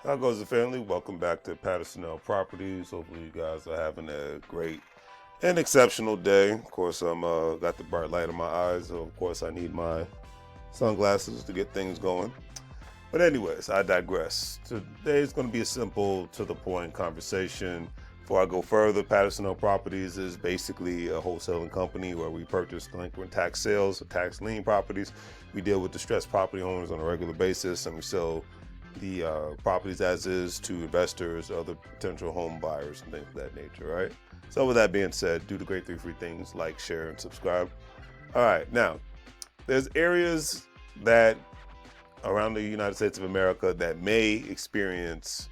How goes the family? Welcome back to Patterson Properties. Hopefully you guys are having a great and exceptional day. Of course, I'm got the bright light in my eyes, so of course I need my sunglasses to get things going. But anyways, I digress. Today is going to be a simple, to the point conversation. Before I go further, Patterson Properties is basically a wholesaling company where we purchase delinquent tax sales or tax lien properties. We deal with distressed property owners on a regular basis, and we sell the properties as is to investors, other potential home buyers, and things of that nature, right? So with that being said, do the great three free things: like, share, and subscribe. All right, now, there's areas that around the United States of America that may experience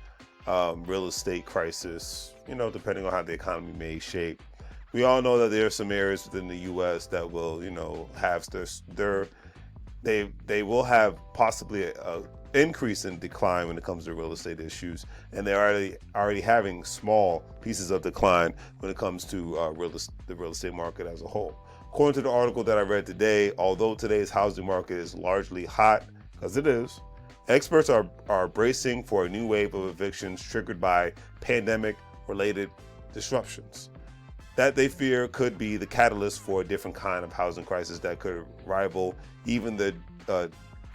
real estate crisis, depending on how the economy may shape. We all know that there are some areas within the U.S. that will, have they will have possibly a increase in decline when it comes to real estate issues, and they're already having small pieces of decline when it comes to the real estate market as a whole. According to the article that I read today, although today's housing market is largely hot, because it is, experts are bracing for a new wave of evictions triggered by pandemic-related disruptions that they fear could be the catalyst for a different kind of housing crisis that could rival even the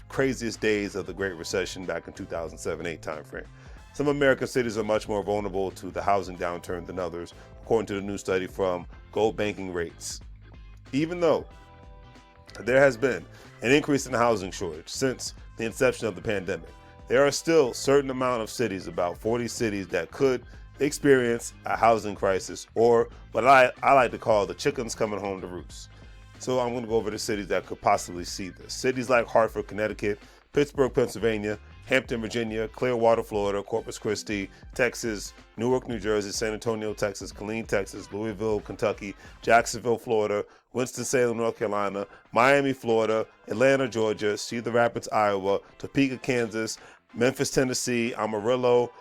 craziest days of the Great Recession back in 2007-8 timeframe. Some American cities are much more vulnerable to the housing downturn than others, according to the new study from Gold Banking Rates. Even though there has been an increase in the housing shortage since the inception of the pandemic, there are still a certain amount of cities, about 40 cities, that could experience a housing crisis, or what I like to call the chickens coming home to roost. So I'm going to go over the cities that could possibly see this. Cities like Hartford, Connecticut, Pittsburgh, Pennsylvania, Hampton, Virginia, Clearwater, Florida, Corpus Christi, Texas, Newark, New Jersey, San Antonio, Texas, Killeen, Texas, Louisville, Kentucky, Jacksonville, Florida, Winston-Salem, North Carolina, Miami, Florida, Atlanta, Georgia, Cedar Rapids, Iowa, Topeka, Kansas, Memphis, Tennessee, Amarillo,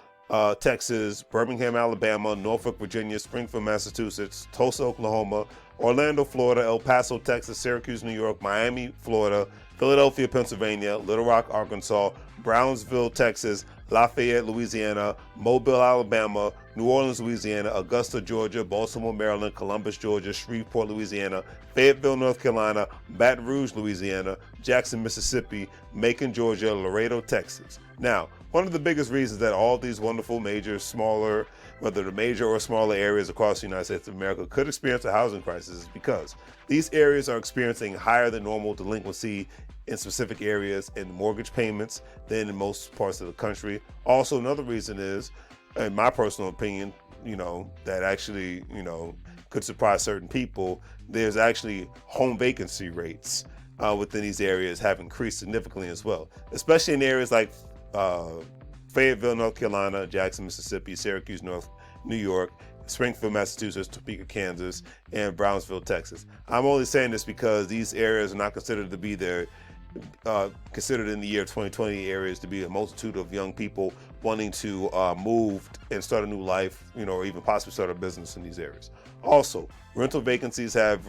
Texas, Birmingham, Alabama, Norfolk, Virginia, Springfield, Massachusetts, Tulsa, Oklahoma, Orlando, Florida, El Paso, Texas, Syracuse, New York, Miami, Florida, Philadelphia, Pennsylvania, Little Rock, Arkansas, Brownsville, Texas, Lafayette, Louisiana, Mobile, Alabama, New Orleans, Louisiana, Augusta, Georgia, Baltimore, Maryland, Columbus, Georgia, Shreveport, Louisiana, Fayetteville, North Carolina, Baton Rouge, Louisiana, Jackson, Mississippi, Macon, Georgia, Laredo, Texas. Now, one of the biggest reasons that all these wonderful major, smaller, whether the major or smaller areas across the United States of America could experience a housing crisis is because these areas are experiencing higher than normal delinquency in specific areas and mortgage payments than in most parts of the country. Also, another reason is, in my personal opinion, that actually, could surprise certain people, there's actually home vacancy rates within these areas have increased significantly as well, especially in areas like Fayetteville, North Carolina, Jackson, Mississippi, Syracuse, New York, Springfield, Massachusetts, Topeka, Kansas, and Brownsville, Texas. I'm only saying this because these areas are not considered to be considered in the year 2020 areas to be a multitude of young people wanting to move and start a new life, or even possibly start a business in these areas. Also, vacancies have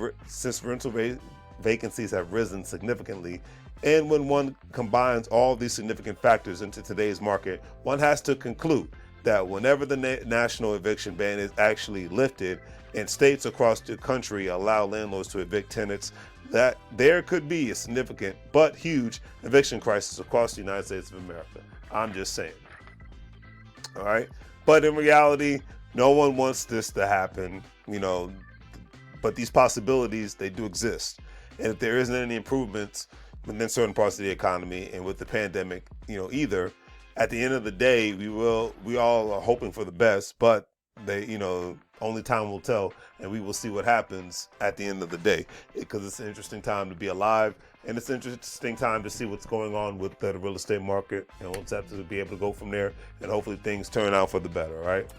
risen significantly. And when one combines all these significant factors into today's market, one has to conclude that whenever the national eviction ban is actually lifted and states across the country allow landlords to evict tenants, that there could be a significant but huge eviction crisis across the United States of America. I'm just saying. All right. But in reality, no one wants this to happen, but these possibilities, they do exist. And if there isn't any improvements within certain parts of the economy and with the pandemic, either, at the end of the day, we all are hoping for the best, but only time will tell, and we will see what happens at the end of the day, because it's an interesting time to be alive, and it's an interesting time to see what's going on with the real estate market, and we'll just have to be able to go from there, and hopefully things turn out for the better, all right?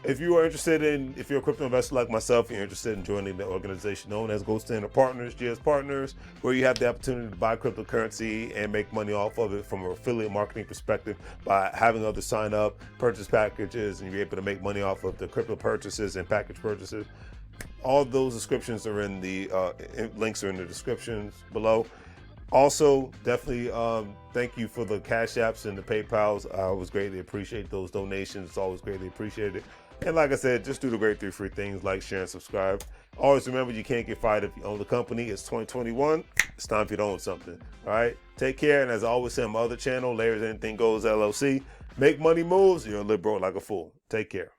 If you're a crypto investor like myself, you're interested in joining the organization known as Gold Standard Partners, GS Partners, where you have the opportunity to buy cryptocurrency and make money off of it from an affiliate marketing perspective by having others sign up, purchase packages, and you're able to make money off of the crypto purchases and package purchases. All of those descriptions are in the links are in the descriptions below. Also, definitely thank you for the Cash Apps and the PayPals. I always greatly appreciate those donations. It's always greatly appreciated. And like I said, just do the great 3 free things: like, share, and subscribe. Always remember, you can't get fired if you own the company. It's 2021. It's time for you to own something. All right? Take care. And as I always say on my other channel, Larry's Anything Goes LLC, make money moves. You'll live broke like a fool. Take care.